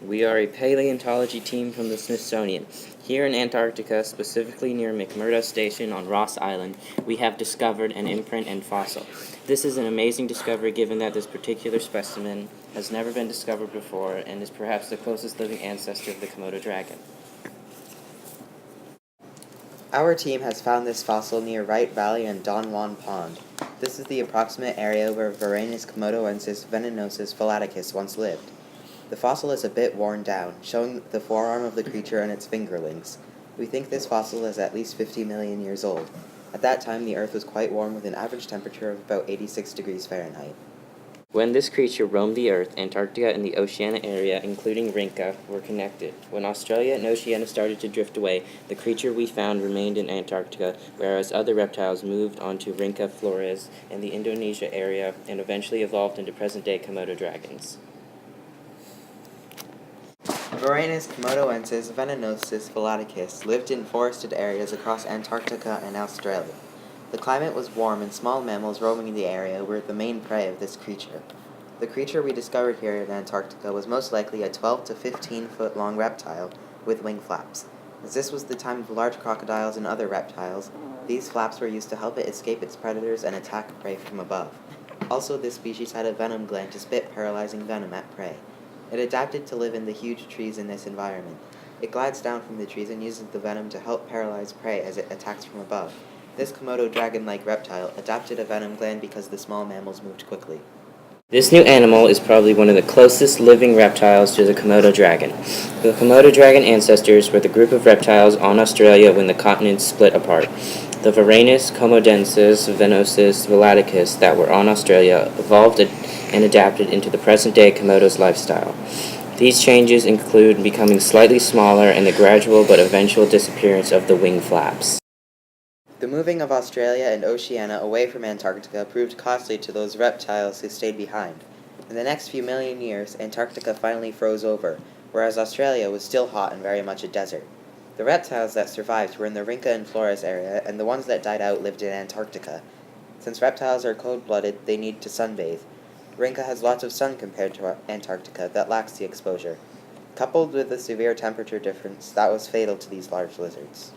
We are a paleontology team from the Smithsonian. Here in Antarctica, specifically near McMurdo Station on Ross Island, we have discovered an imprint and fossil. This is an amazing discovery given that this particular specimen has never been discovered before and is perhaps the closest living ancestor of the Komodo dragon. Our team has found this fossil near Wright Valley and Don Juan Pond. This is the approximate area where Varanus komodoensis venenosus phylaticus once lived. The fossil is a bit worn down, showing the forearm of the creature and its fingerlings. We think this fossil is at least 50 million years old. At that time, the Earth was quite warm with an average temperature of about 86 degrees Fahrenheit. When this creature roamed the Earth, Antarctica and the Oceania area, including Rinca, were connected. When Australia and Oceania started to drift away, the creature we found remained in Antarctica, whereas other reptiles moved onto Rinca Flores and the Indonesia area and eventually evolved into present-day Komodo dragons. Varanus komodoensis venenosus phylaticus lived in forested areas across Antarctica and Australia. The climate was warm and small mammals roaming the area were the main prey of this creature. The creature we discovered here in Antarctica was most likely a 12 to 15 foot long reptile with wing flaps. As this was the time of large crocodiles and other reptiles, these flaps were used to help it escape its predators and attack prey from above. Also, this species had a venom gland to spit paralyzing venom at prey. It adapted to live in the huge trees in this environment. It glides down from the trees and uses the venom to help paralyze prey as it attacks from above. This Komodo dragon-like reptile adapted a venom gland because the small mammals moved quickly. This new animal is probably one of the closest living reptiles to the Komodo dragon. The Komodo dragon ancestors were the group of reptiles on Australia when the continent split apart. The Varanus komodensis venosus phylaticus that were on Australia evolved and adapted into the present-day Komodo's lifestyle. These changes include becoming slightly smaller and the gradual but eventual disappearance of the wing flaps. The moving of Australia and Oceania away from Antarctica proved costly to those reptiles who stayed behind. In the next few million years, Antarctica finally froze over, whereas Australia was still hot and very much a desert. The reptiles that survived were in the Rinca and Flores area, and the ones that died out lived in Antarctica. Since reptiles are cold-blooded, they need to sunbathe. Rinca has lots of sun compared to Antarctica that lacks the exposure. Coupled with the severe temperature difference, that was fatal to these large lizards.